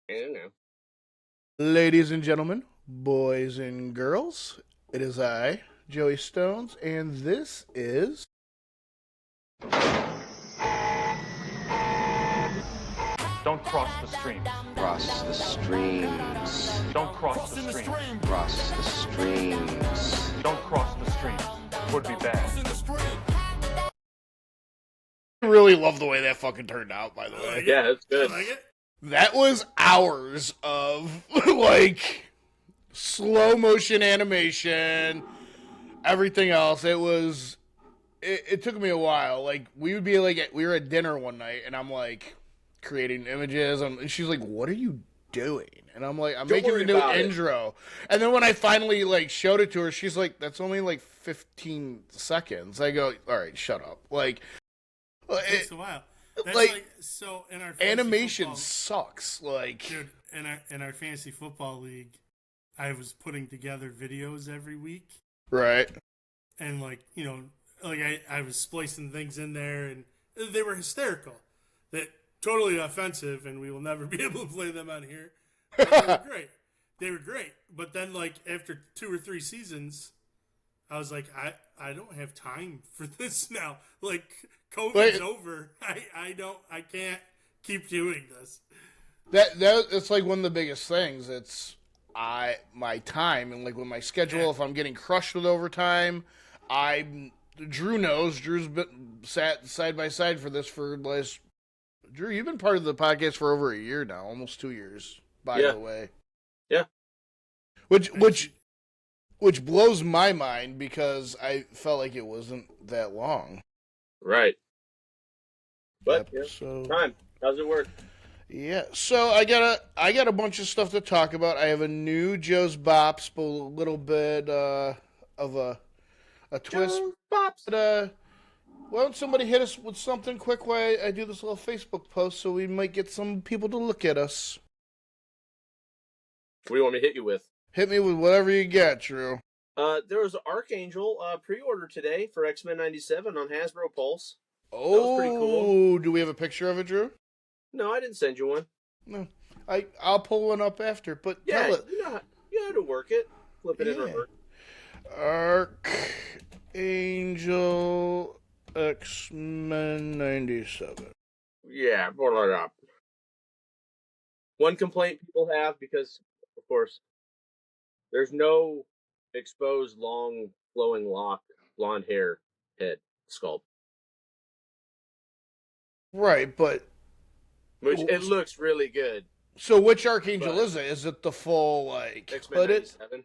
I don't know. Ladies and gentlemen, boys and girls, it is I, Joey Stones, and this is... Don't cross the streams. Cross the streams. Don't cross the streams. Cross the streams. Don't cross the streams. Would be bad. I really love the way that fucking turned out, by the way. Yeah, it's good. Like it? That was hours of, like, slow motion animation, everything else. It took me a while. Like, we were at dinner one night, and I'm, like, creating images, and she's like, what are you doing? And I'm like, I'm making the new intro. And then when I finally, like, showed it to her, she's like, that's only, like, 15 seconds. I go, all right, shut up. Like, It takes a while. That's so in our animation football, sucks. Like, dude, in our fantasy football league, I was putting together videos every week, right? and I was splicing things in there, and they were hysterical. That totally offensive, and we will never be able to play them on here. But they were great. They were great. But then, like, after 2 or 3 seasons, I was like, I don't have time for this now. Like, COVID's over. I can't keep doing this. It's like one of the biggest things. It's my time, and like with my schedule, if I'm getting crushed with overtime, Drew knows. Drew's been sat side by side for this for the last. Drew, you've been part of the podcast for over a year now, almost 2 years. By the way, Yeah. Which blows my mind because I felt like it wasn't that long. Right. But So time. How's it work? yeah, so I got a bunch of stuff to talk about. I have a new Joe's Bops, but a little bit of a twist. Joe's Bops. But, why don't somebody hit us with something quick while I do this little Facebook post so we might get some people to look at us. What do you want me to hit you with? Hit me with whatever you got, Drew. There was Archangel pre-order today for X-Men 97 on Hasbro Pulse. Oh, was pretty cool. Do we have a picture of it, Drew? No, I didn't send you one. No. I'll pull one up after, but Yeah, tell it. you know how to work it. Flip it in reverse. Archangel X-Men 97. Yeah, pull it up. One complaint people have, because, of course, there's no exposed, long, flowing lock, blonde hair head sculpt. Right, but... Which, it looks really good. So which Archangel is it? Is it the full, like, X-Men hooded? 97.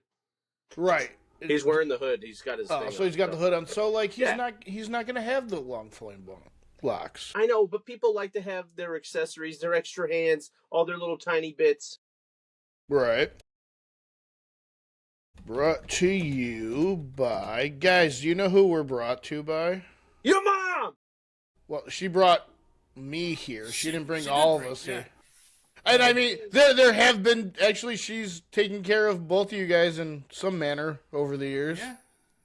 Right. He's wearing the hood. He's got his thing so he's got the hood on. So, like, he's Yeah. not going to have the long flowing locks. I know, but people like to have their accessories, their extra hands, all their little tiny bits. Right. Brought to you by... Guys, do you know who we're brought to by? Your mom! Well, she brought me here. She didn't bring all of us yeah. here. And I mean, there have been... Actually, she's taken care of both of you guys in some manner over the years.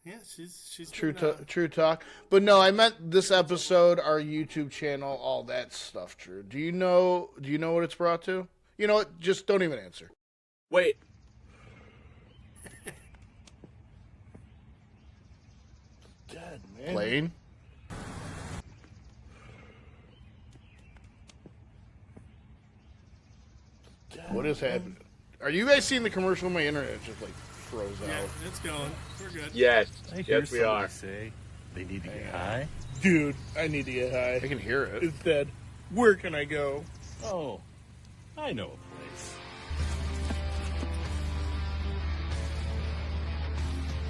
Yeah, she's True been, talk. But no, I meant this episode, our YouTube channel, all that stuff, Drew. Do you know what it's brought to? You know what? Just don't even answer. Wait. God, man. Plane? What is happening? Are you guys seeing the commercial? My internet just like froze Yeah, out. it's going. We're good. Yes. I hear Yes, we are. say they need to get high. Dude, I need to get high. I can hear it. Instead, where can I go? Oh, I know a place.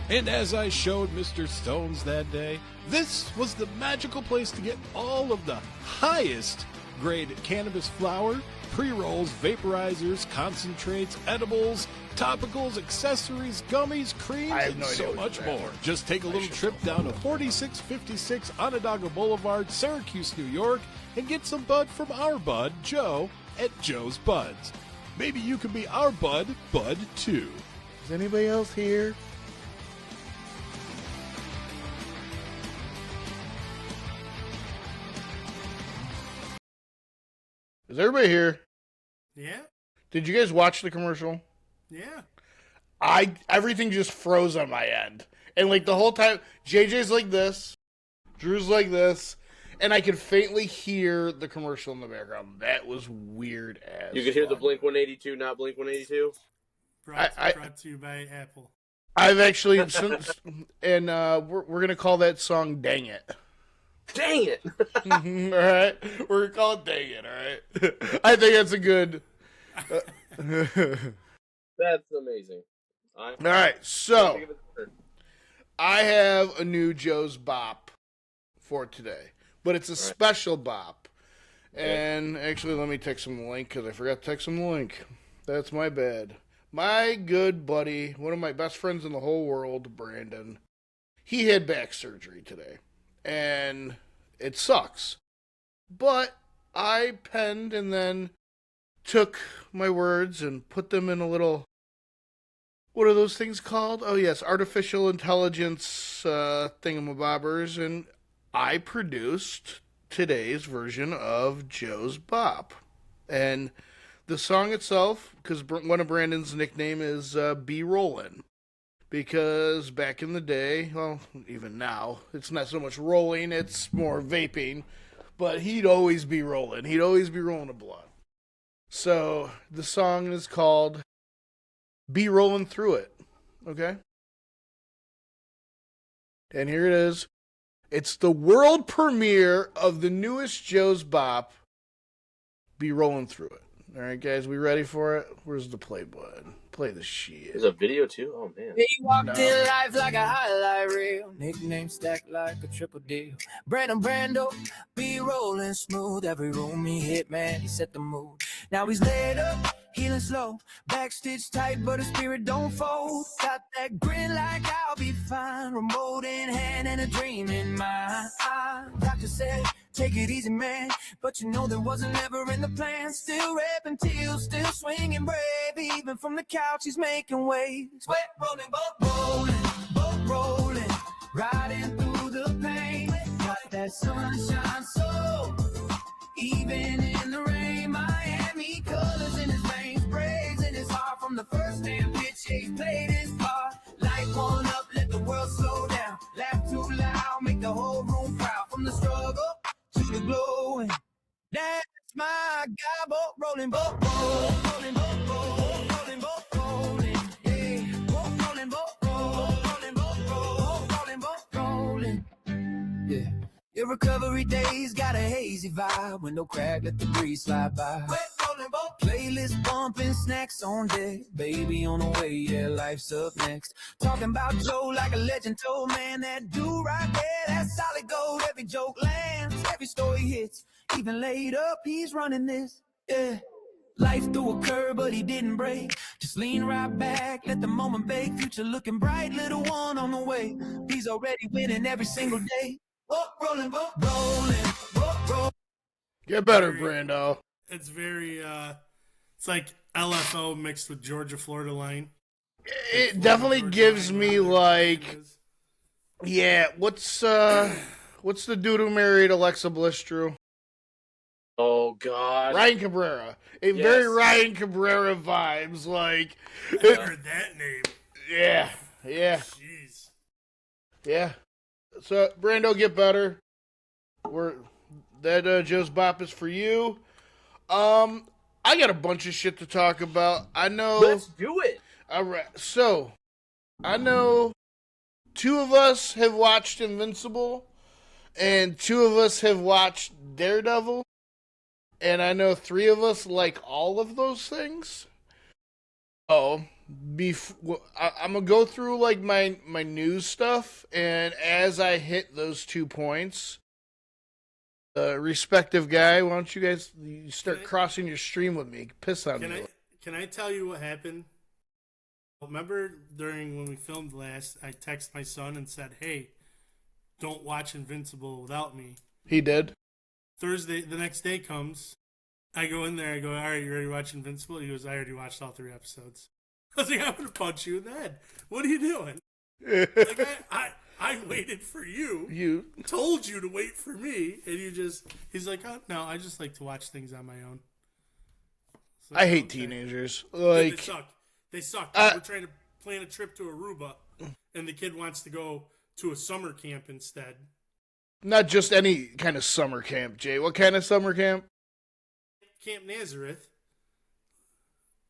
And as I showed Mr. Stones that day, this was the magical place to get all of the highest grade cannabis flower, pre-rolls, vaporizers, concentrates, edibles, topicals, accessories, gummies, creams, I have and no idea so what much you're at. more. Just take a little should trip know. down to 4656 Onondaga Boulevard, Syracuse, New York, and get some bud from our bud, Joe, at Joe's Buds. Maybe you can be our bud too. Is anybody else here? Is everybody here? Yeah. Did you guys watch the commercial? Yeah. Everything just froze on my end. And like the whole time, JJ's like this, Drew's like this, and I could faintly hear the commercial in the background. That was weird as You could hear the fuck. Blink 182, not Blink 182. Brought to you by Apple. I've actually, and we're gonna call that song "Dang It." Dang it! All right, we're gonna call it "Dang It." All right, I think that's a good. That's amazing. All right, so I have a new Joe's Bop for today, but it's a special Bop. And actually, let me text him the link because I forgot to text him the link. That's my bad. My good buddy, one of my best friends in the whole world, Brandon, he had back surgery today. And it sucks. But I penned and then took my words and put them in a little, what are those things called? Oh, yes, artificial intelligence thingamabobbers. And I produced today's version of Joe's Bop. And the song itself, because one of Brandon's nickname is B Rollin'. Because back in the day, well, even now, it's not so much rolling, it's more vaping. But he'd always be rolling. He'd always be rolling a blunt. So the song is called Be Rollin' Through It. Okay? And here it is. It's the world premiere of the newest Joe's Bop. Be Rollin' Through It. All right, guys, we ready for it? Where's the play button? Play the shit. There's a video too? Oh, man. He walked in life like a highlight reel. Nickname stacked like a triple deal. Brando, be rolling smooth. Every room he hit, man, he set the mood. Now he's laid up, healing slow. Backstitch tight, but his spirit don't fold. Got that grin like I'll be fine. Remote in hand and a dream in mind. Doctor said, take it easy, man. But you know that wasn't ever in the plan. Still rapping till, still swinging brave. Even from the couch, he's making waves. Sweat rolling, boat rolling. Riding through the pain. Got that sunshine soul. Even in the rain, Miami colors in his veins. Braves in his heart from the first damn pitch. He played his part. Light one up, let the world slow down. Laugh too loud, make the whole room proud. From the struggle to the glowing. That's my guy, boat rolling, rolling, rolling, yeah. Rolling, yeah. Your recovery days got a hazy vibe. When no crack, let the breeze slide by. Wet rolling boat, playlist bumping, snacks on deck. Baby on the way, yeah, life's up next. Talking about Joe like a legend told, man. That dude right there, that's solid gold. Every joke lands, every story hits. Even laid up, he's running this, yeah. Life threw a curve, but he didn't break. Just lean right back, let the moment bake. Future looking bright, little one on the way. He's already winning every single day. Rolling. Get better, Brando. It's very, it's like LFO mixed with Georgia Florida line. It definitely gives me like, yeah. What's the dude who married Alexa Bliss, Drew? Oh, God. Ryan Cabrera. Very Ryan Cabrera vibes. Like, I heard that name. Yeah. Jeez. Yeah. So, Brando, get better. Joe's Bop is for you. I got a bunch of shit to talk about. I know. Let's do it. All right. So, I know 2 of us have watched Invincible, and 2 of us have watched Daredevil. And I know 3 of us like all of those things. I'm gonna go through like my news stuff, and as I hit those 2 points, respective guy, why don't you guys start crossing your stream with me? Piss on me. Can I tell you what happened? Remember during when we filmed last, I texted my son and said, "Hey, don't watch Invincible without me." He did. Thursday, the next day comes. I go in there. I go, all right, you ready to watch Invincible? He goes, I already watched all 3 episodes. I was like, I'm going to punch you in the head. What are you doing? Like, I waited for you. You told you to wait for me. And he's like, oh, no, I just like to watch things on my own. It's like, I hate okay. teenagers. They Like, suck. They suck. We're trying to plan a trip to Aruba, and the kid wants to go to a summer camp instead. not just any kind of summer camp, Jay. What kind of summer camp? Camp Nazareth.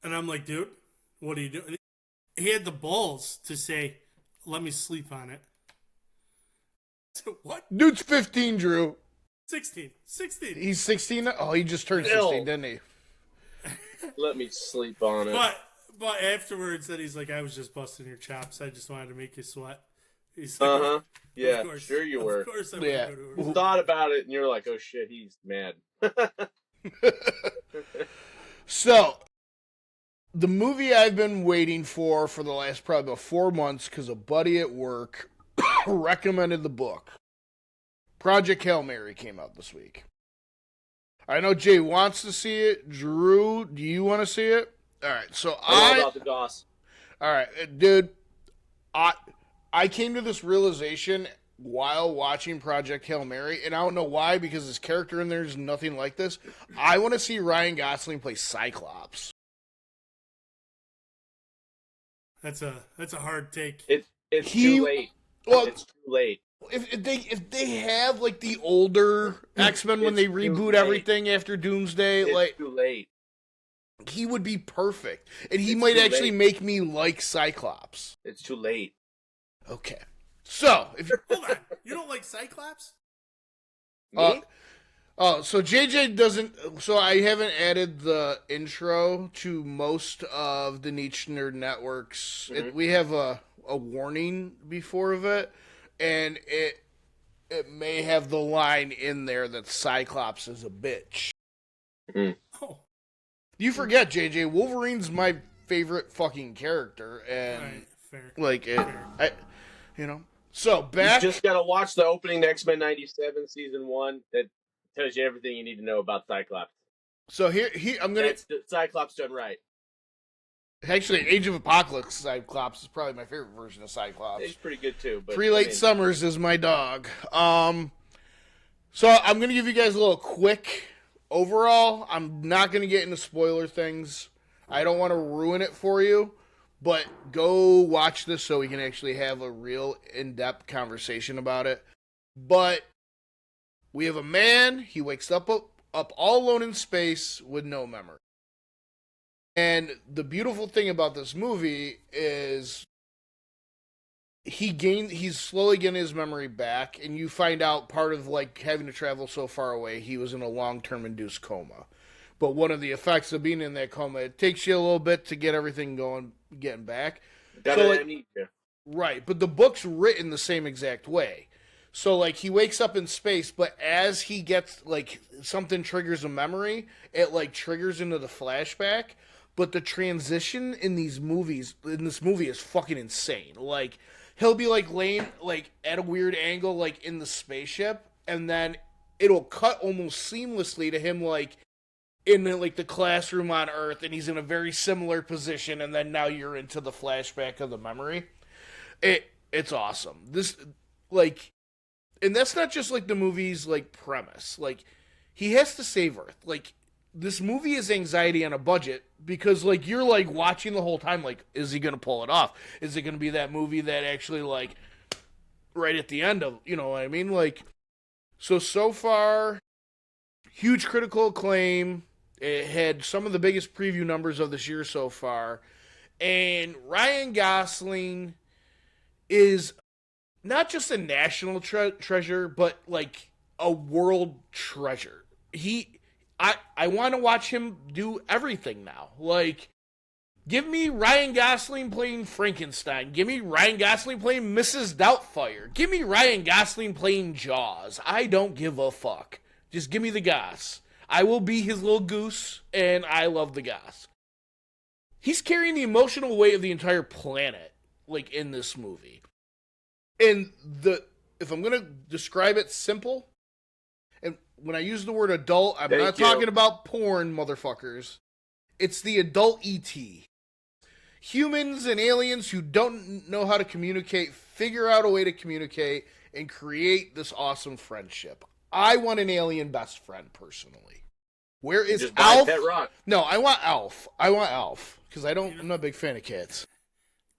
And I'm like, dude, what are you doing? He had the balls to say, let me sleep on it. So what? Dude's 15, Drew. 16. He's 16? Oh, he just turned 16, didn't he? Let me sleep on it. But afterwards, then he's like, I was just busting your chops. I just wanted to make you sweat. He's like, Yeah, course, sure you were. Of course I Yeah. would go to You Aruba. thought about it, and you're like, oh shit, he's mad. So, the movie I've been waiting for the last probably about 4 months because a buddy at work recommended the book. Project Hail Mary came out this week. I know Jay wants to see it. Drew, do you want to see it? All right, so I'm all about the goss. all right, dude. I came to this realization while watching Project Hail Mary, and I don't know why, because his character in there is nothing like this. I want to see Ryan Gosling play Cyclops. That's a hard take. It's too late. Well, It's too late. If they have like the older X-Men when It's they too reboot late. everything after Doomsday, It's like too late. he would be perfect, and he It's might too actually late. make me like Cyclops. It's too late. Okay, so if Hold on. You don't like Cyclops? Me? so JJ doesn't. So I haven't added the intro to most of the Niche Nerd Networks. We have a warning before of it, and it may have the line in there that Cyclops is a bitch. Oh. You forget, JJ. Wolverine's my favorite fucking character, and Right, fair. like it, Fair. So You back. just gotta watch the opening to X-Men 97 season 1 that tells you everything you need to know about Cyclops. So here I'm gonna That's Cyclops done right. actually Age of Apocalypse Cyclops is probably my favorite version of Cyclops. He's pretty good too. But Three Late Summers is my dog. So I'm gonna give you guys a little quick overall. I'm not gonna get into spoiler things. I don't want to ruin it for you, but go watch this so we can actually have a real in-depth conversation about it. But we have a man. He wakes up all alone in space with no memory. And the beautiful thing about this movie is he's slowly getting his memory back, and you find out part of like having to travel so far away, he was in a long-term induced coma. But one of the effects of being in that coma, it takes you a little bit to get everything going, getting back. Got So, an like, amnesia. right, but the book's written the same exact way. So, like, he wakes up in space, but as he gets, like, something triggers a memory, it, like, triggers into the flashback. But the transition in this movie is fucking insane. Like, he'll be, like, laying, like, at a weird angle, like, in the spaceship, and then it'll cut almost seamlessly to him, like, in, like, the classroom on Earth, and he's in a very similar position, and then now you're into the flashback of the memory. It's awesome. This, like, and that's not just, like, the movie's, like, premise. Like, he has to save Earth. Like, this movie is anxiety on a budget because, like, you're, like, watching the whole time, like, is he going to pull it off? Is it going to be that movie that actually, like, right at the end of, you know what I mean? Like, so far, huge critical acclaim. It had some of the biggest preview numbers of this year so far. And Ryan Gosling is not just a national treasure, but like a world treasure. I want to watch him do everything now. Like, give me Ryan Gosling playing Frankenstein. Give me Ryan Gosling playing Mrs. Doubtfire. Give me Ryan Gosling playing Jaws. I don't give a fuck. Just give me the Goss. I will be his little goose, and I love the Goss. He's carrying the emotional weight of the entire planet, like, in this movie. And if I'm going to describe it simple, and when I use the word adult, I'm not talking about porn, motherfuckers. It's the adult E.T. Humans and aliens who don't know how to communicate figure out a way to communicate and create this awesome friendship. I want an alien best friend, personally. Where is Just buy Alf? Pet Rock. No, I want Alf. I'm not a big fan of cats.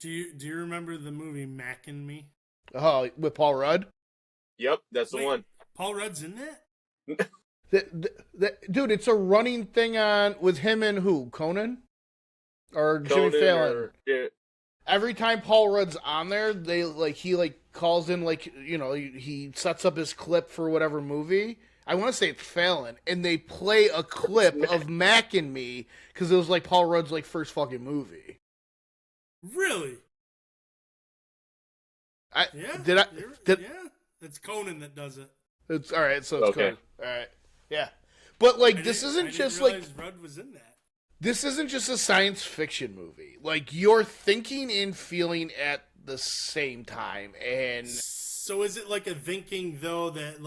Do you remember the movie Mac and Me? Oh, with Paul Rudd? Yep, that's the Wait, one. Paul Rudd's in that? Dude, it's a running thing on with him and who? Conan? Or Jimmy Conan Fallon? yeah. Every time Paul Rudd's on there, he calls in he sets up his clip for whatever movie. I want to say it's Fallon, and they play a clip of Mac and Me because it was like Paul Rudd's first fucking movie. Really? Yeah, it's Conan that does it. It's all right. So it's Okay. Conan. All right, yeah. But this I isn't didn't just realize Rudd was in that. this isn't just a science fiction movie. You're thinking and feeling at the same time, and So is it like a thinking though that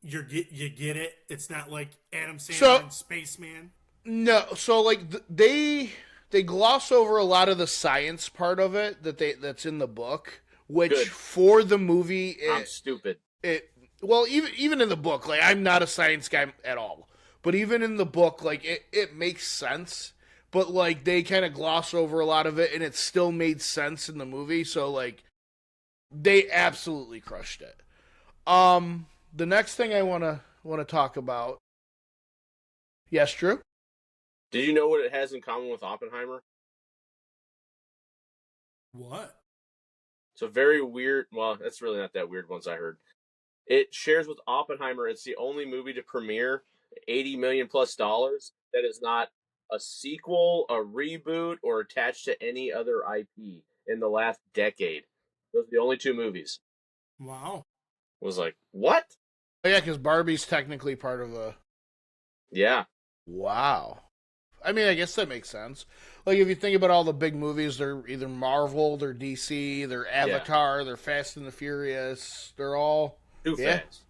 you get it? It's not like Adam Sandler and Spaceman. no. So they gloss over a lot of the science part of it that's in the book, which Good. for the movie, I'm stupid. even in the book, I'm not a science guy at all. But even in the book, it makes sense. But they kind of gloss over a lot of it, and it still made sense in the movie. So they absolutely crushed it. The next thing I want to talk about. Yes, Drew? Did you know what it has in common with Oppenheimer? What? It's a very weird. Well, that's really not that weird. Once I heard, it shares with Oppenheimer. It's the only movie to premiere $80 million plus that is not a sequel, a reboot, or attached to any other IP in the last decade. Those are the only two movies. Wow. I was like, what? Oh, yeah, because Barbie's technically part of a... Yeah. Wow. I mean, I guess that makes sense. If you think about all the big movies, they're either Marvel, they're DC, they're Avatar, they're Fast and the Furious. They're all... Too fast.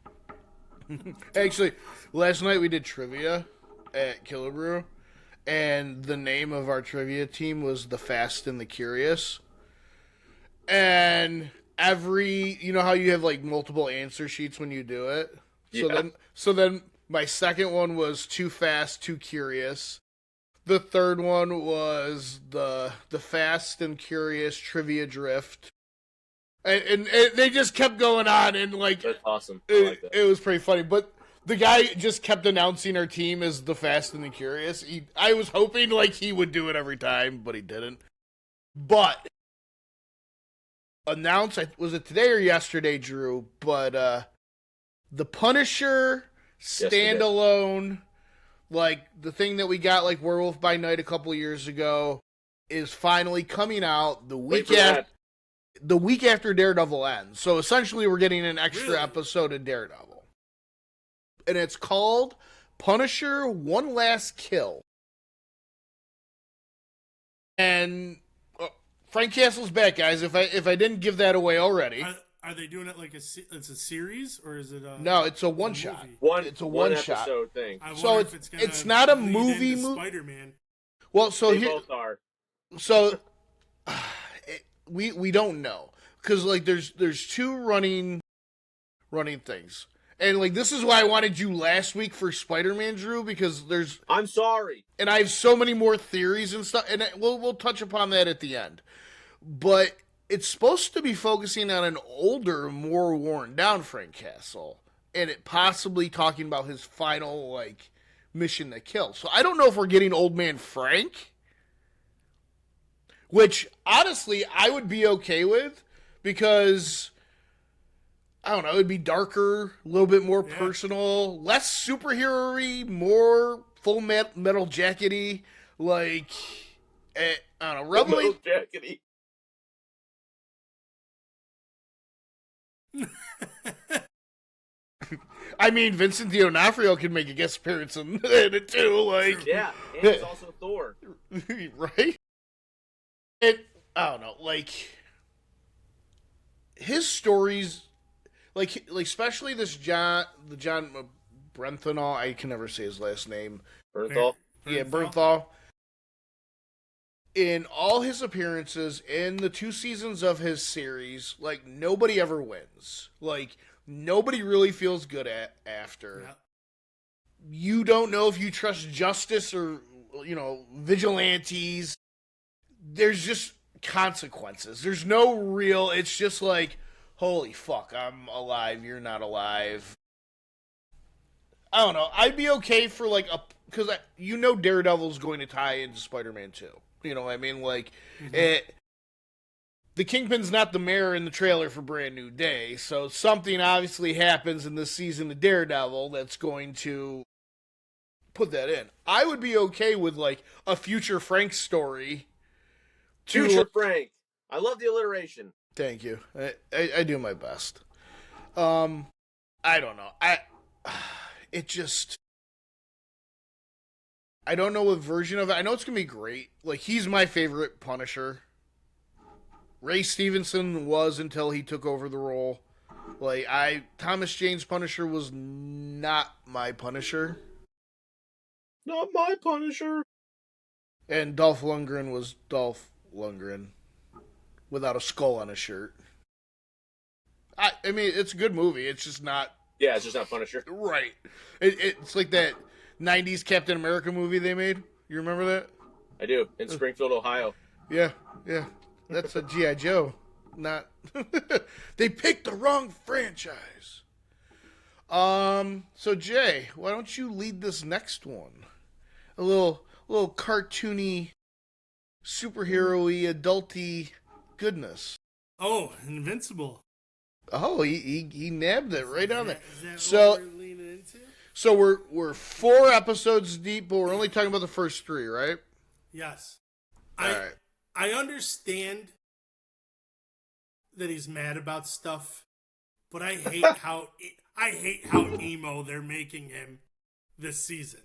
Actually, last night we did trivia at Killabrew, and the name of our trivia team was the Fast and the Curious. And you know how you have multiple answer sheets when you do it? Yeah. So then my second one was Too Fast, Too Curious. The third one was the Fast and Curious Trivia Drift. And they just kept going on, and That's awesome. I like that. it was pretty funny. But the guy just kept announcing our team as the Fast and the Curious. I was hoping he would do it every time, but he didn't. But was it today or yesterday, Drew? But the Punisher standalone, the thing that we got Werewolf by Night a couple years ago, is finally coming out the week after Daredevil ends. So essentially we're getting an extra episode of Daredevil. And it's called Punisher One Last Kill. And Frank Castle's back, guys. If I didn't give that away already. Are they doing it it's a series, or is it No, it's a one-shot. It's a one episode thing. So it's not a movie Spider-Man. Well, so They here both are. So we don't know, because there's two running things, and this is why I wanted you last week for Spider-Man, Drew, because I'm sorry, and I have so many more theories and stuff, and we'll touch upon that at the end. But it's supposed to be focusing on an older, more worn down Frank Castle, and it possibly talking about his final mission to kill. So I don't know if we're getting Old Man Frank. Which, honestly, I would be okay with, because, I don't know, it would be darker, a little bit more personal, less superhero-y, more Full Metal Jacket-y, I don't know, Metal Jacket-y. I mean, Vincent D'Onofrio can make a guest appearance in it, too, Yeah, and it's also Thor. Right? I don't know, his stories, especially the John Brenthal, I can never say his last name. Bernthal? Yeah, Bernthal. In all his appearances in the 2 seasons of his series, nobody ever wins. Nobody really feels good after. you don't know if you trust justice or, you know, vigilantes. There's just consequences. There's no real, it's just like, holy fuck, I'm alive, you're not alive. I don't know. I'd be okay for like because you know Daredevil's going to tie into Spider-Man 2. You know what I mean? Like, the Kingpin's not the mayor in the trailer for Brand New Day, so something obviously happens in this season of Daredevil that's going to put that in. I would be okay with like a future Frank story. Future Frank. I love the alliteration. Thank you. I do my best. I don't know. It just, I don't know what version of it. I know it's gonna be great. Like, he's my favorite Punisher. Ray Stevenson was until he took over the role. Like, Thomas Jane's Punisher was not my Punisher. Not my Punisher. And Dolph Lundgren was Dolph Lundgren without a skull on his shirt. I mean, it's a good movie. It's just not. Yeah, it's just not Punisher. Right. It's like that 90s Captain America movie they made. You remember that? I do. In Springfield, Ohio. Yeah. That's a G.I. Joe. Not. They picked the wrong franchise. So Jay, why don't you lead this next one? A little cartoony, superhero-y, adulty goodness. Oh, Invincible. Oh, he nabbed it right on there. Is that what we're leaning into? So we're 4 episodes deep, but we're only talking about the first 3, right? Yes. All right. I understand that he's mad about stuff, but I hate how emo they're making him this season.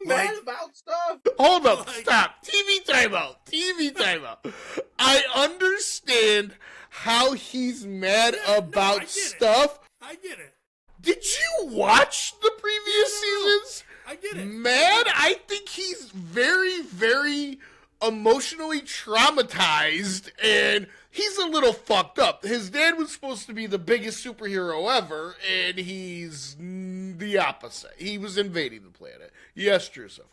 Mad about stuff? Hold up, stop. TV timeout. I understand how he's mad about stuff. I get it. Did you watch the previous seasons? I get it. Mad, I think he's very, very emotionally traumatized, and he's a little fucked up. His dad was supposed to be the biggest superhero ever, and he's the opposite. He was invading the planet. Yes, Joseph.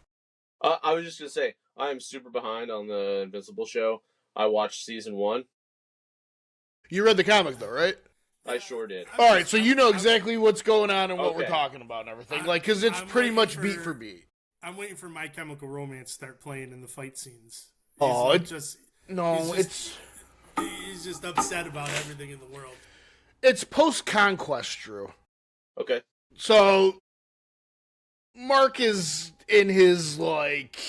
I was just going to say, I am super behind on the Invincible show. I watched season 1. You read the comic, though, right? I sure did. All right, so you know exactly what's going on and what we're talking about and everything. Like, because it's pretty much beat for beat. I'm waiting for My Chemical Romance to start playing in the fight scenes. He's just upset about everything in the world. It's post-Conquest, Drew. Okay. So, Mark is in his, like,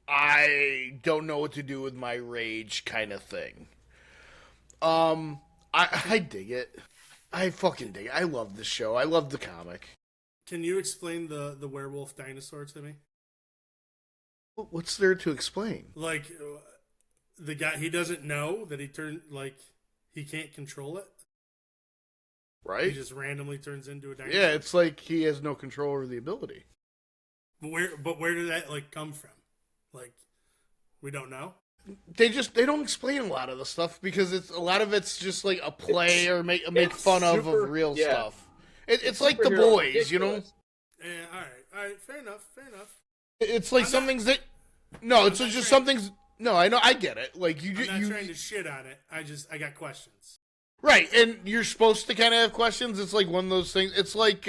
I don't know what to do with my rage kind of thing. I dig it. I fucking dig it. I love this show. I love the comic. Can you explain the werewolf dinosaur to me? What's there to explain? Like, the guy, he doesn't know that he can't control it. Right? He just randomly turns into a dinosaur. Yeah, it's like he has no control over the ability. But where did that, come from? We don't know? They don't explain a lot of the stuff because a lot of it's just like a play or make fun of real stuff. It's like The Boys, you know? Yeah, all right, fair enough. It's like some things that... No, it's just some things... No, I know, I get it. Like, I'm not trying to shit on it. I got questions. Right, and you're supposed to kind of have questions. It's like one of those things. It's like,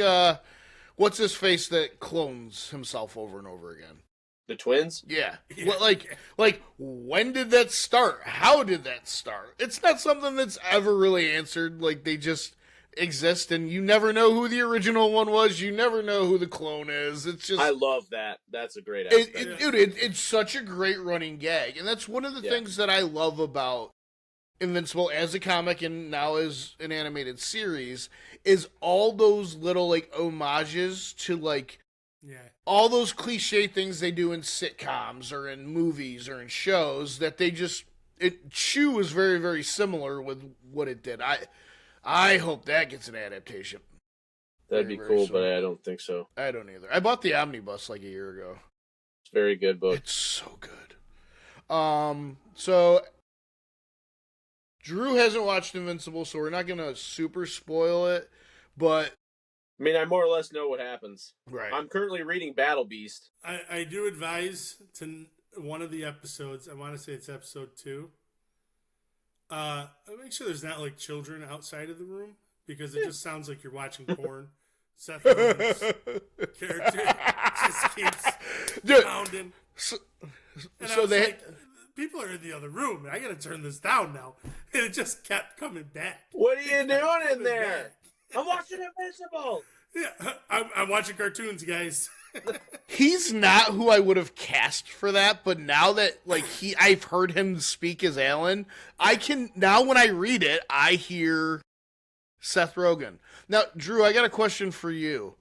what's his face that clones himself over and over again? The twins? Yeah. Like, when did that start? How did that start? It's not something that's ever really answered. Like, they just exist, and you never know who the original one was. You never know who the clone is. It's just... I love that. That's a great aspect. It's such a great running gag, and that's one of the things that I love about Invincible as a comic and now as an animated series is all those little, like, homages to, like... Yeah. All those cliche things they do in sitcoms or in movies or in shows that they just... Chew is very, very similar with what it did. I hope that gets an adaptation. That'd be cool, but I don't think so. I don't either. I bought the omnibus like a year ago. It's a very good book. It's so good. So Drew hasn't watched Invincible, so we're not gonna super spoil it, but I mean, I more or less know what happens. Right. I'm currently reading Battle Beast. I do advise to one of the episodes. I want to say it's episode 2. Make sure there's not like children outside of the room because it just sounds like you're watching porn. Seth Rogen's character just keeps pounding. So Like, people are in the other room, and I got to turn this down now. And it just kept coming back. What are you doing in there? I'm watching Invincible. Yeah, I'm watching cartoons, guys. He's not who I would have cast for that, but now that I've heard him speak as Alan, I can now when I read it, I hear Seth Rogen. Now, Drew, I got a question for you.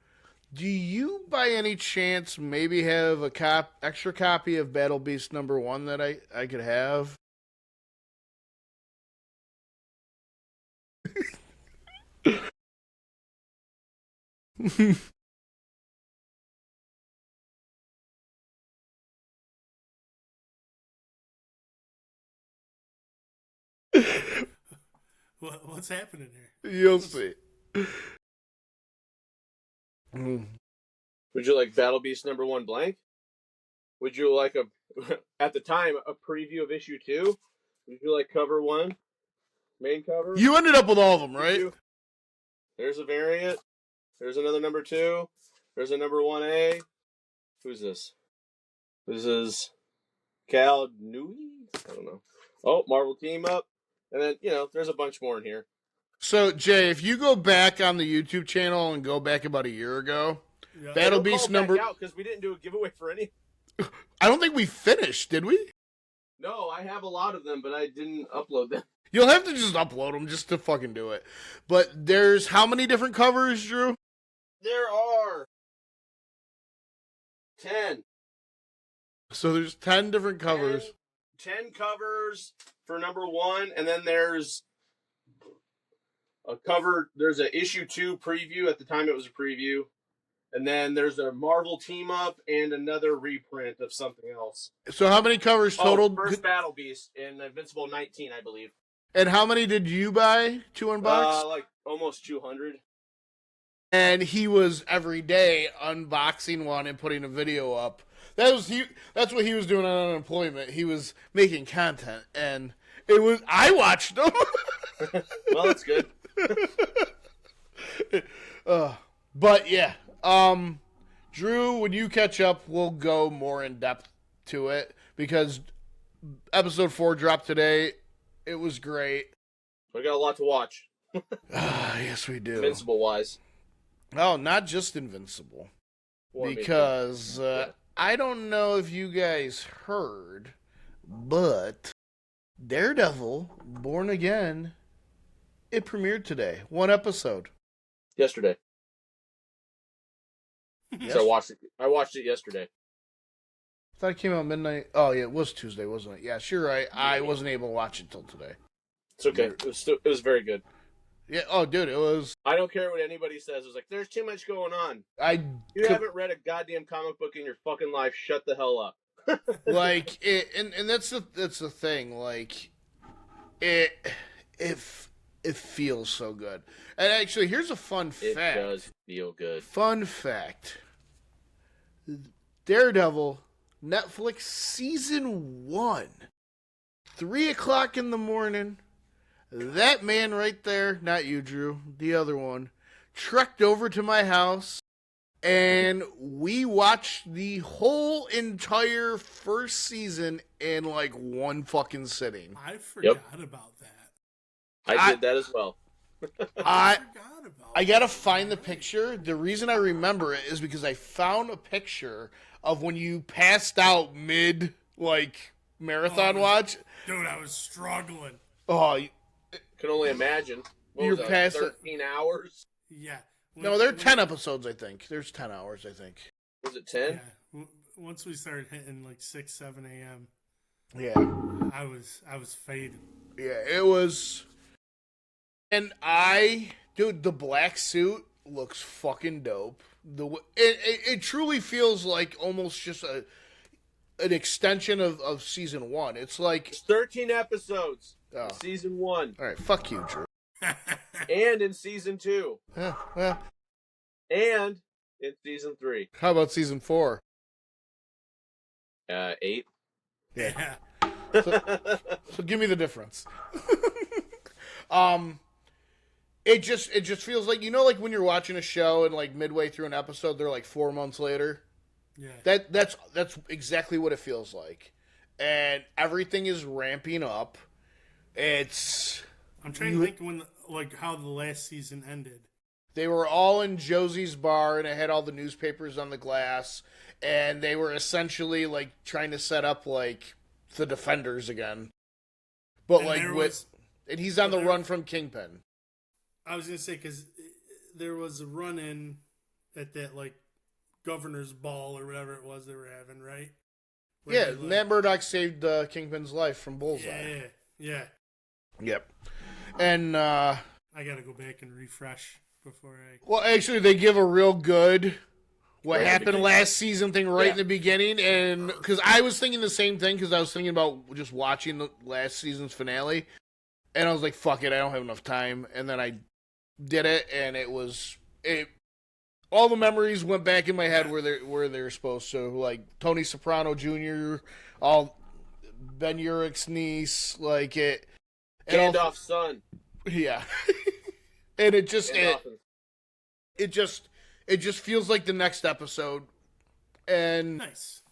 Do you, by any chance, maybe have a extra copy of Battle Beast #1 that I could have? What's happening here? You'll see. Would you like Battle Beast #1 blank? Would you like at the time, a preview of issue 2? Would you like cover 1? Main cover? You ended up with all of them, right? There's a variant. There's another #2. There's a #1A. Who's this? This is Cal Nui? I don't know. Oh, Marvel Team Up. And then, there's a bunch more in here. So, Jay, if you go back on the YouTube channel and go back about a year ago, Yeah. Battle Beast because we didn't do a giveaway for any. I don't think we finished, did we? No, I have a lot of them, but I didn't upload them. You'll have to just upload them just to fucking do it. But there's how many different covers, Drew? There are 10. So there's 10 different covers. 10 covers for #1, and then there's a cover. There's an issue 2 preview. At the time, it was a preview. And then there's a Marvel Team Up and another reprint of something else. So how many covers total? First Battle Beast in Invincible 19, I believe. And how many did you buy to unbox? Like almost 200. And he was every day unboxing one and putting a video up. That's what he was doing on unemployment. He was making content, and I watched them. Well, that's good. But yeah, Drew, when you catch up, we'll go more in depth to it because episode 4 dropped today. It was great. We got a lot to watch. Yes, we do. Invincible wise. Oh, not just Invincible. Because I don't know if you guys heard, but Daredevil, Born Again, it premiered today. 1 episode. Yesterday. Yes. So I watched it yesterday. I thought it came out midnight. Oh, yeah, it was Tuesday, wasn't it? Yeah, sure. I wasn't able to watch it till today. It's okay. It was very good. Yeah. Oh, dude, it was. I don't care what anybody says. It was like, there's too much going on. You haven't read a goddamn comic book in your fucking life. Shut the hell up. Like it, and that's the thing. Like it feels so good. And actually, here's a fun fact. It does feel good. Fun fact. Daredevil, Netflix season 1, 3:00 in the morning. That man right there, not you, Drew, the other one, trekked over to my house, and we watched the whole entire first season in like one fucking sitting. I forgot about that. I did that as well. I gotta find the picture. The reason I remember it is because I found a picture of when you passed out mid marathon watch. Dude, I was struggling. Oh, Can only imagine. You're past 13 hours? Yeah. No, there are 10 episodes, I think. There's 10 hours, I think. Was it 10? Yeah. Once we started hitting like 6, 7 a.m. Yeah. I was faded. Yeah, it was. And dude, the black suit looks fucking dope. It truly feels like almost just an extension of season 1. It's like It's 13 episodes. Oh. Season 1. All right, fuck you, Drew. And in season 2. Yeah, well, And in season 3. How about season 4? 8. Yeah. So give me the difference. It just feels like, you know, like when you're watching a show and like midway through an episode, they're like 4 months later. Yeah. That's exactly what it feels like, and everything is ramping up. I'm trying to think how the last season ended. They were all in Josie's bar, and it had all the newspapers on the glass, and they were essentially like trying to set up like the Defenders again, but and he's on the run from Kingpin. I was gonna say, because there was a run-in at that like governor's ball or whatever it was they were having, right? Yeah, Matt Murdock saved Kingpin's life from Bullseye. Yeah. Yep. And I gotta go back and refresh before I. Well, actually, they give a real good what happened last season thing in the beginning, and because I was thinking the same thing, because I was thinking about just watching the last season's finale, and I was like, "Fuck it, I don't have enough time," and then I did it, and all the memories went back in my head where they're supposed to, like Tony Soprano Jr., all Ben Urich's niece, like it. Gandalf's son. Yeah. And it just feels like the next episode. And nice.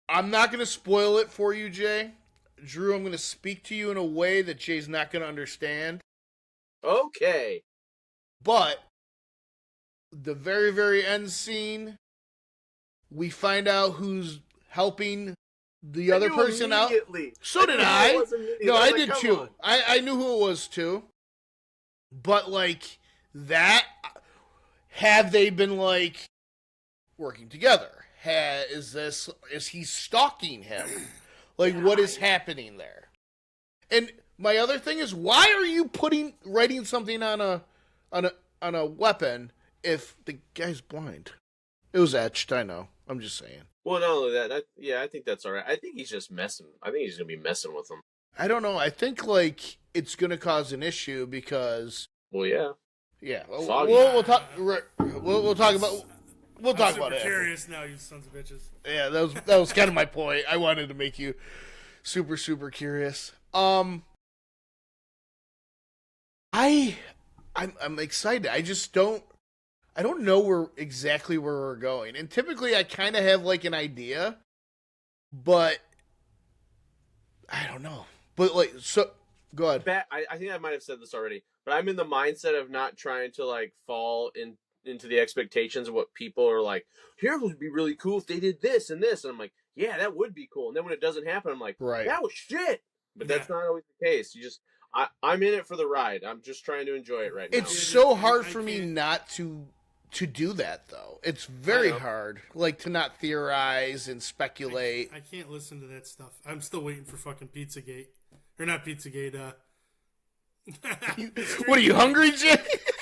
I'm not going to spoil it for you, Jay. Drew, I'm going to speak to you in a way that Jay's not going to understand. Okay. But the very, very end scene, we find out who's helping the other person out. So did I. No, I did too. I knew who it was too. But like that, have they been like working together? Is he stalking him? Like what is happening there? And my other thing is, why are you writing something on a weapon if the guy's blind? It was etched, I know. I'm just saying. Well, not only that, I think that's all right. I think he's just messing. I think he's going to be messing with them. I don't know. I think, like, it's going to cause an issue because... Well, yeah. Yeah. We'll talk about... We'll talk about it. I'm curious now, you sons of bitches. Yeah, that was kind of my point. I wanted to make you super, super curious. I'm excited. I just don't know exactly where we're going. And typically I kind of have like an idea, but I don't know. But like, so go ahead. I think I might have said this already, but I'm in the mindset of not trying to like fall into the expectations of what people are like. Here would be really cool if they did this and this. And I'm like, yeah, that would be cool. And then when it doesn't happen, I'm like, right, that was shit. But that's not always the case. I'm in it for the ride. I'm just trying to enjoy it right now. It's so hard for me not to do that, though. It's very hard, like, to not theorize and speculate. I can't listen to that stuff. I'm still waiting for fucking Pizzagate. Or not Pizzagate, what are you, hungry, Jay?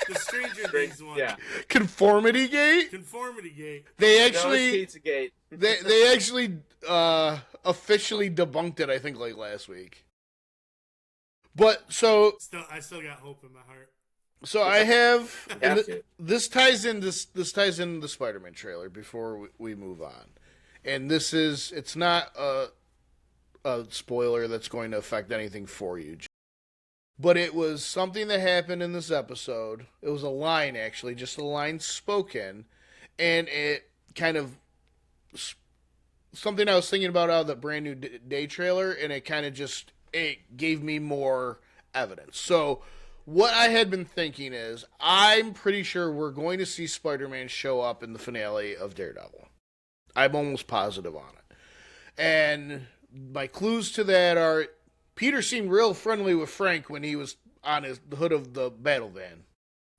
The Stranger Things one. Yeah. Conformity Gate? Conformity Gate. They actually... Pizzagate. they actually officially debunked it, I think, like, last week. But, so... I still got hope in my heart. So I have... this ties into the Spider-Man trailer before we move on. And it's not a spoiler that's going to affect anything for you. But it was something that happened in this episode. It was a line, actually, just a line spoken. And it kind of... something I was thinking about out of the brand new Day trailer, and it kind of just... it gave me more evidence. So... what I had been thinking is, I'm pretty sure we're going to see Spider-Man show up in the finale of Daredevil. I'm almost positive on it. And my clues to that are, Peter seemed real friendly with Frank when he was on the hood of the battle van.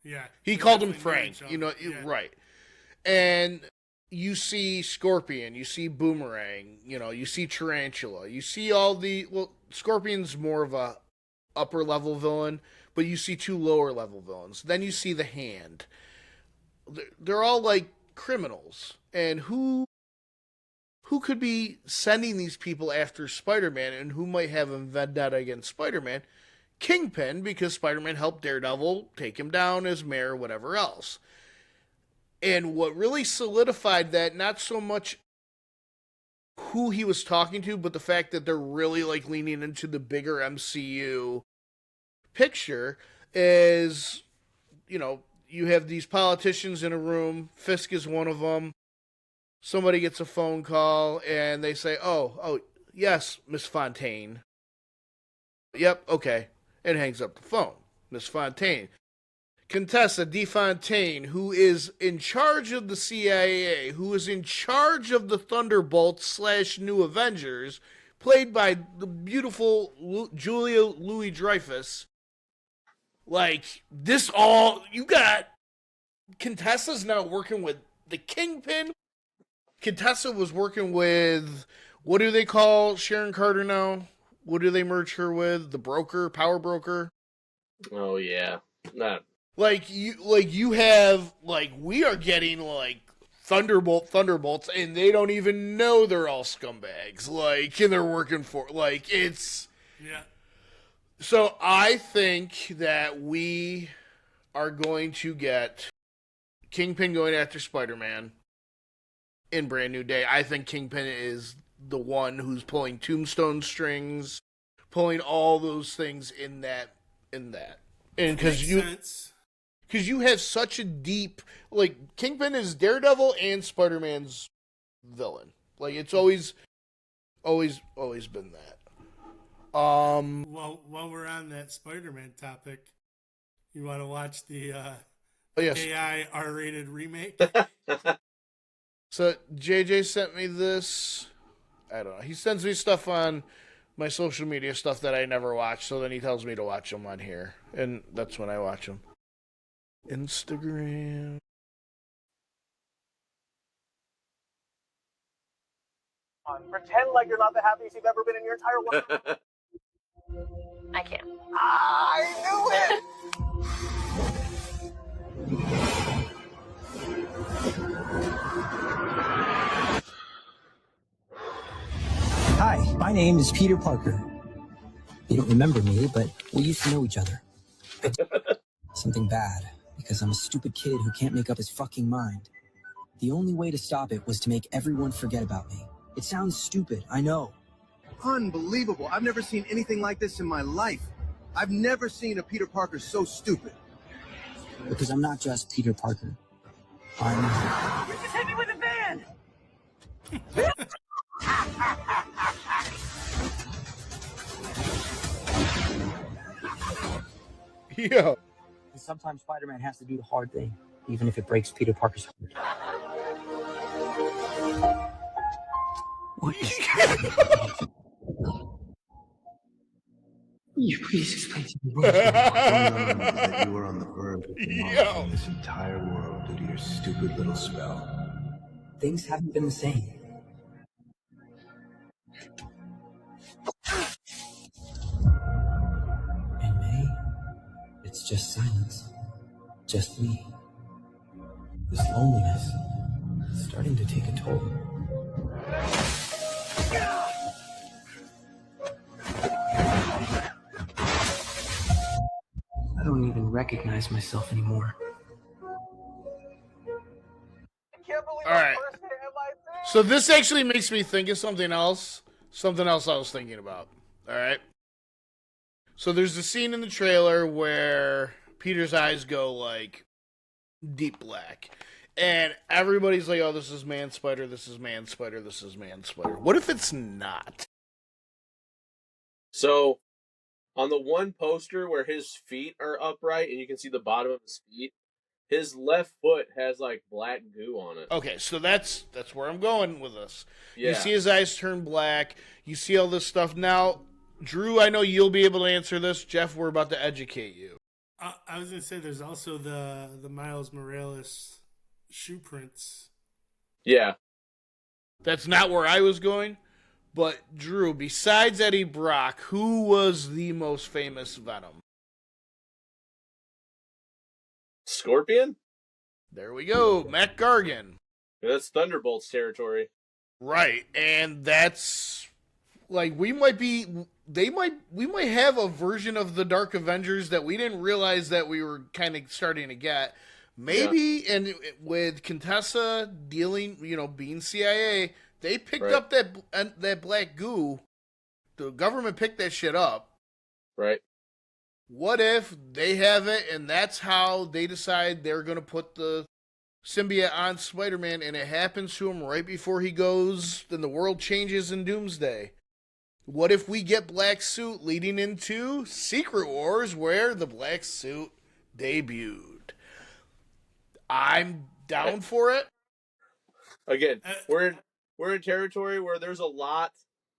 Yeah. He called him Frank, right. And you see Scorpion, you see Boomerang, you see Tarantula, you see Scorpion's more of a upper level villain, but you see 2 lower level villains. Then you see the Hand. They're all like criminals. And who could be sending these people after Spider-Man, and who might have a vendetta against Spider-Man? Kingpin, because Spider-Man helped Daredevil take him down as mayor, whatever else. And what really solidified that, not so much who he was talking to, but the fact that they're really like leaning into the bigger MCU picture is, you know, you have these politicians in a room. Fisk is one of them. Somebody gets a phone call and they say, oh, yes, Miss Fontaine. Yep, okay. And hangs up the phone. Miss Fontaine. Contessa DeFontaine, who is in charge of the CIA, who is in charge of the Thunderbolts / New Avengers, played by the beautiful Julia Louis-Dreyfus. Like, this all, you got, Contessa's now working with the Kingpin. Contessa was working with, what do they call Sharon Carter now? What do they merge her with? The broker, power broker? Oh, yeah. Not. Like you have, like, we are getting, like, Thunderbolts, and they don't even know they're all scumbags. Like, and they're working for, like, it's... Yeah. So I think that we are going to get Kingpin going after Spider-Man in Brand New Day. I think Kingpin is the one who's pulling Tombstone strings, pulling all those things in that. And because you have such a deep, like, Kingpin is Daredevil and Spider-Man's villain. Like, it's always been that. Well, while we're on that Spider-Man topic, you want to watch the yes. AI R-rated remake? So JJ sent me this. I don't know. He sends me stuff on my social media stuff that I never watch, so then he tells me to watch them on here, and that's when I watch them. Instagram. Pretend like you're not the happiest you've ever been in your entire life. I can't. I knew it! Hi, my name is Peter Parker. You don't remember me, but we used to know each other. Something bad, because I'm a stupid kid who can't make up his fucking mind. The only way to stop it was to make everyone forget about me. It sounds stupid, I know. Unbelievable. I've never seen anything like this in my life. I've never seen a Peter Parker so stupid. Because I'm not just Peter Parker. I'm... You just hit me with a van! Yo. And sometimes Spider-Man has to do the hard thing, even if it breaks Peter Parker's heart. What is you please explain to me what's going on? That you were on the verge of demolishing this entire world due to your stupid little spell. Things haven't been the same. In May, it's just silence. Just me. This loneliness is starting to take a toll. I don't even recognize myself anymore. All right. So this actually makes me think of something else. Something else I was thinking about. All right. So there's a scene in the trailer where Peter's eyes go, like, deep black. And everybody's like, oh, this is Man Spider, this is Man Spider, this is Man Spider. What if it's not? So, on the one poster where his feet are upright and you can see the bottom of his feet, his left foot has, like, black goo on it. Okay, so that's where I'm going with this. Yeah. You see his eyes turn black. You see all this stuff. Now, Drew, I know you'll be able to answer this. Jeff, we're about to educate you. I was going to say there's also the Miles Morales shoe prints. Yeah. That's not where I was going. But, Drew, besides Eddie Brock, who was the most famous Venom? Scorpion? There we go. Matt Gargan. That's Thunderbolts territory. Right. And that's, like, we might have a version of the Dark Avengers that we didn't realize that we were kind of starting to get. Maybe, and with Contessa dealing, being CIA, they picked up that black goo. The government picked that shit up. Right. What if they have it, and that's how they decide they're going to put the symbiote on Spider-Man, and it happens to him right before he goes, then the world changes in Doomsday. What if we get Black Suit leading into Secret Wars, where the Black Suit debuted? I'm down for it. Again, we're in territory where there's a lot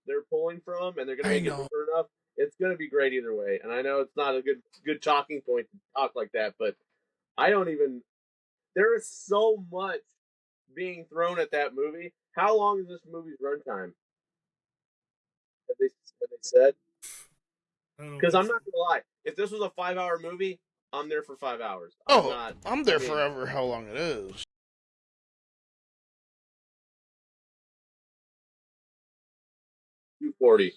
they're pulling from, and they're going to make it mature enough. It's going to be great either way. And I know it's not a good talking point to talk like that, but I don't even. There is so much being thrown at that movie. How long is this movie's runtime? Have they said? Because I'm not going to lie. If this was a 5-hour movie, I'm there for 5 hours. I'm there forever. How long it is? $240.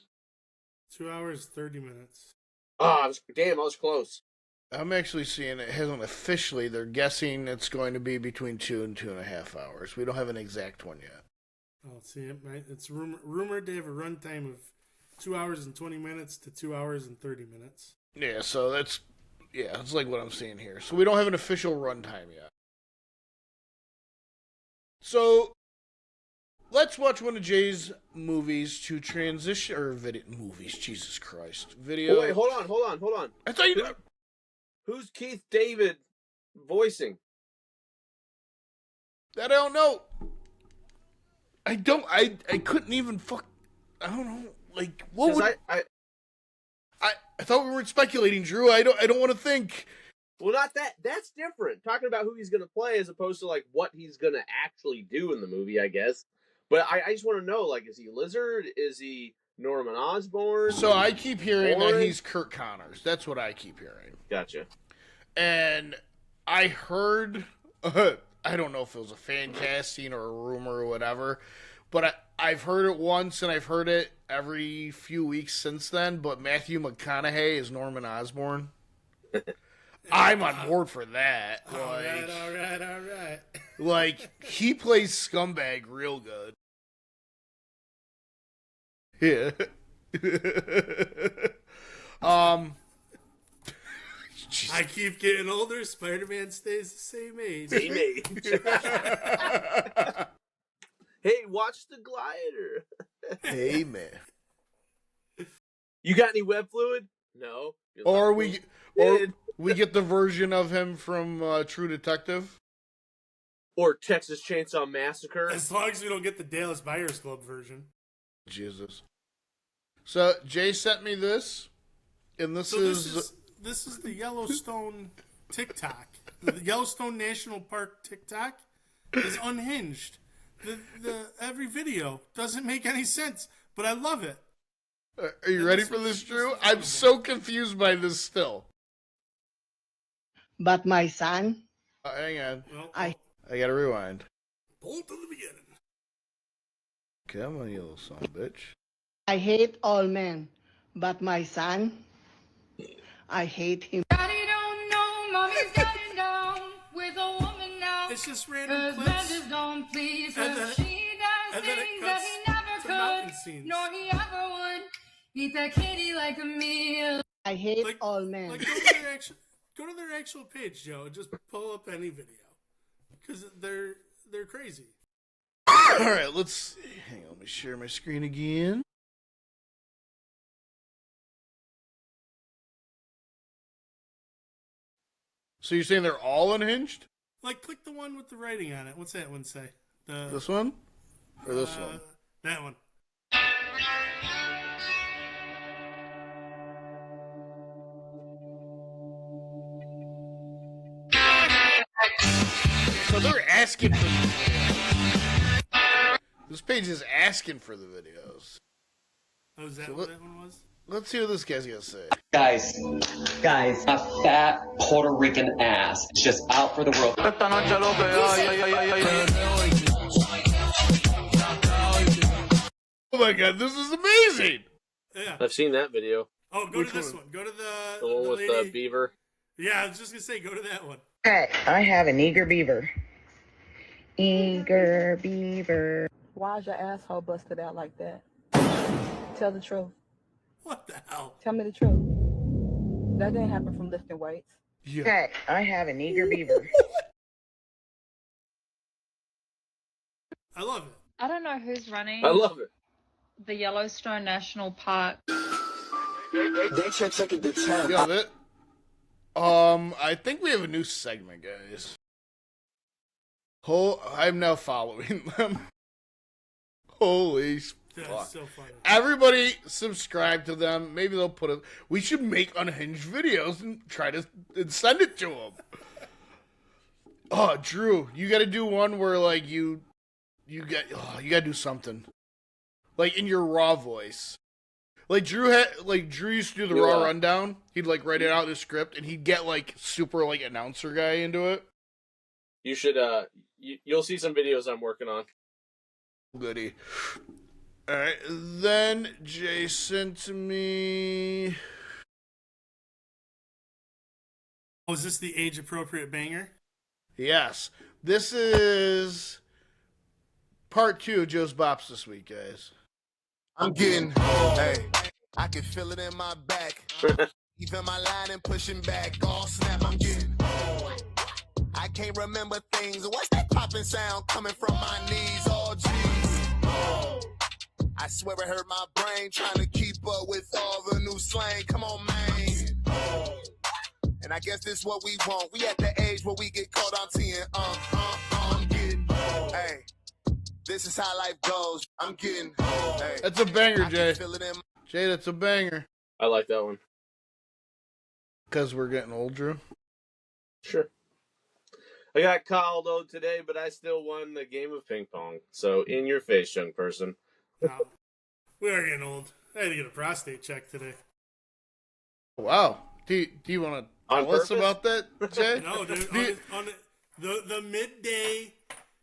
2 hours 30 minutes. I was close. I'm actually seeing it hasn't officially. They're guessing it's going to be between 2 and 2.5 hours. We don't have an exact one yet. Oh, see, it's rumored they have a runtime of 2 hours and 20 minutes to 2 hours and 30 minutes. Yeah, so that's like what I'm seeing here. So we don't have an official runtime yet. So let's watch one of Jay's movies to transition, or movies. Jesus Christ, video. Oh, wait, hold on. I thought you. Who's Keith David voicing? That I don't know. I don't. I couldn't even I don't know. Like, what would I thought we weren't speculating, Drew. I don't want to think. Well, not that. That's different. Talking about who he's going to play as opposed to like what he's going to actually do in the movie, I guess. But I just want to know, like, is he Lizard? Is he Norman Osborn? So I keep hearing that he's Kurt Connors. That's what I keep hearing. Gotcha. And I heard, I don't know if it was a fan casting or a rumor or whatever, but I've heard it once and I've heard it every few weeks since then, but Matthew McConaughey is Norman Osborn. I'm on board for that. All right. Like, he plays scumbag real good. Yeah. I keep getting older. Spider-Man stays the same age. Hey, watch the glider. Hey, man. You got any web fluid? No. Or we get the version of him from True Detective. Or Texas Chainsaw Massacre. As long as we don't get the Dallas Buyers Club version. Jesus. So, Jay sent me this. And this is the Yellowstone TikTok. The Yellowstone National Park TikTok is unhinged. The every video doesn't make any sense, but I love it. Are you ready for this, Drew? I'm so confused by this still. But my son... hang on. I gotta rewind. Pull to the beginning. Come on, you little son of a bitch. I hate all men, but my son... I hate him. Daddy don't know, mommy's got it down with a woman now. It's just random clips. Don't please her. And then She does things that he never could, nor he ever would. Eat that kitty like a meal. I hate all men. Like, go to their actual page, Joe, and just pull up any video. Because they're crazy. Alright, hang on, let me share my screen again. So you're saying they're all unhinged? Like, click the one with the writing on it. What's that one say? This one? Or this one? That one. So they're asking for the videos. This page is asking for the videos. Oh, is that what that one was? Let's see what this guy's gonna say. Guys, a fat Puerto Rican ass is just out for the world. Oh my god, this is amazing! Yeah. I've seen that video. Oh, go to this one. Go to the one with lady. the beaver. Yeah, I was just gonna say, go to that one. Pet, I have an eager beaver. Eager beaver. Why's your asshole busted out like that? Tell the truth. What the hell? Tell me the truth. That didn't happen from lifting weights. Yeah. Pet, I have an eager beaver. I love it. I don't know who's running. I love it. The Yellowstone National Park. They check it the time. You have it? I think we have a new segment, guys. I'm now following them. Holy fuck. That's so funny. Everybody subscribe to them. Maybe they'll put it. We should make unhinged videos and try to send it to them. Oh, Drew, you got to do one where like you got to do something like in your raw voice. Like Drew used to do the raw rundown. He'd like write it out in the script, and he'd get like super like announcer guy into it. You should. You'll see some videos I'm working on. Goody. All right, then Jay sent to me. Oh, is this the age-appropriate banger? Yes, this is part 2 of Joe's Bops this week, guys. I'm getting, hey, I can feel it in my back. Even my line and pushing back. All snap, I'm getting. I can't remember things. What's that popping sound coming from my knees? Oh, jeez. I swear it hurt my brain trying to keep up with all the new slang. Come on, man. And I guess this is what we want. We at the age where we get caught on teeing. I'm getting, hey. This is how life goes. I'm getting. Hey, that's a banger, Jay. Jay, that's a banger. I like that one. Because we're getting old, Drew? Sure. I got called out today, but I still won the game of ping pong. So, in your face, young person. No, we are getting old. I had to get a prostate check today. Wow. Do you want to tell us about that, Jay? No, dude. On the midday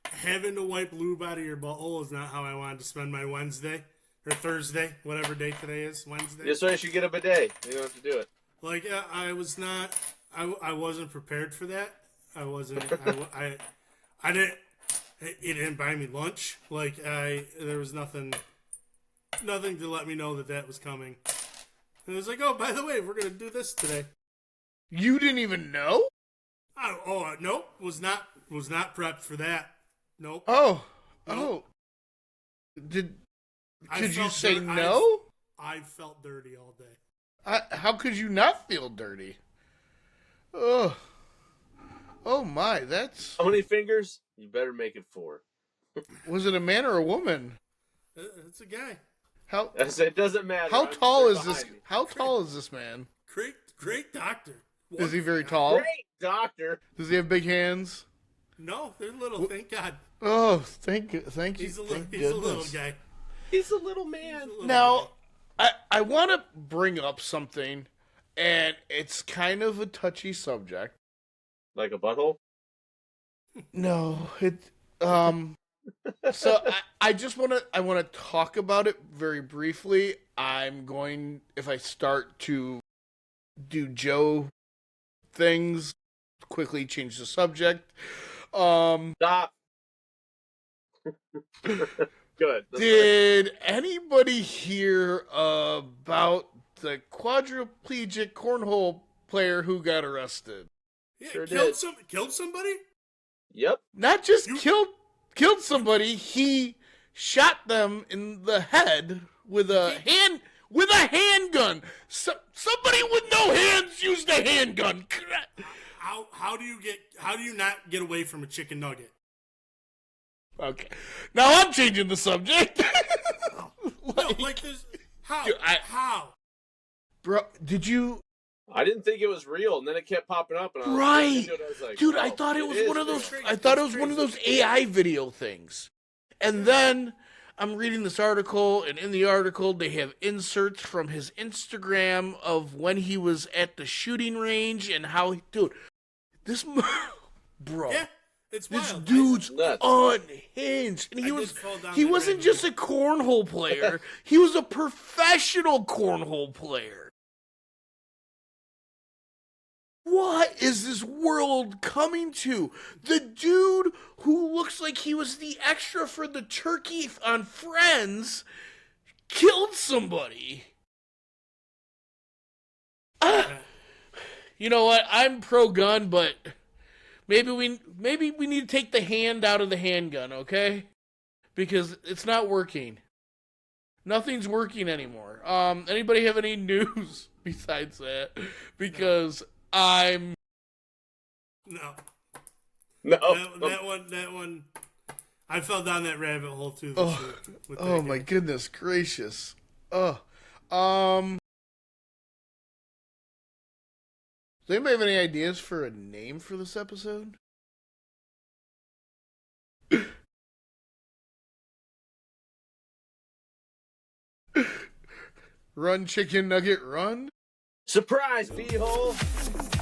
having to wipe lube out of your butthole is not how I wanted to spend my Wednesday or Thursday, whatever day today is. Wednesday. That's why you should get a bidet. You don't have to do it. Like I was not. I wasn't prepared for that. I wasn't. I didn't. It didn't buy me lunch. Like there was nothing to let me know that was coming. And it was like, oh, by the way, we're gonna do this today. You didn't even know? Nope. Was not prepped for that. Nope. Oh. Nope. Oh. Did you say no? I felt dirty all day. How could you not feel dirty? Oh. Oh my, that's... How many fingers? You better make it 4. Was it a man or a woman? It's a guy. How? It doesn't matter. How tall is this? How tall is this man? Great doctor. Is he very tall? Great doctor. Does he have big hands? No, they're little. Thank God. Oh, thank you. He's a little guy. He's a little man. Now, I want to bring up something, and it's kind of a touchy subject. Like a butthole? No, so I just want to talk about it very briefly. I'm going, if I start to do Joe things, quickly change the subject. Stop. Good. Did anybody hear about the quadriplegic cornhole player who got arrested? Yeah, Sure killed somebody? Yep. Not just killed somebody, he shot them in the head with a handgun. Somebody with no hands used a handgun. How do you not get away from a chicken nugget? Okay. Now I'm changing the subject. How? Bro, did you... I didn't think it was real, and then it kept popping up. And I was right, like, dude. I thought it was one of those. I thought it was one of those AI video things. And then I'm reading this article, and in the article they have inserts from his Instagram of when he was at the shooting range and how he, dude, this bro. Yeah, it's this wild. dude's unhinged, and he wasn't just a cornhole player. He was a professional cornhole player. What is this world coming to? The dude who looks like he was the extra for the turkey on Friends killed somebody. You know what? I'm pro-gun, but maybe we need to take the hand out of the handgun, okay? Because it's not working. Nothing's working anymore. Anybody have any news besides that? Because I'm... No. No. That one. I fell down that rabbit hole too this year. Oh my goodness gracious. Does anybody have any ideas for a name for this episode? Run, chicken nugget, run? Surprise, beehole!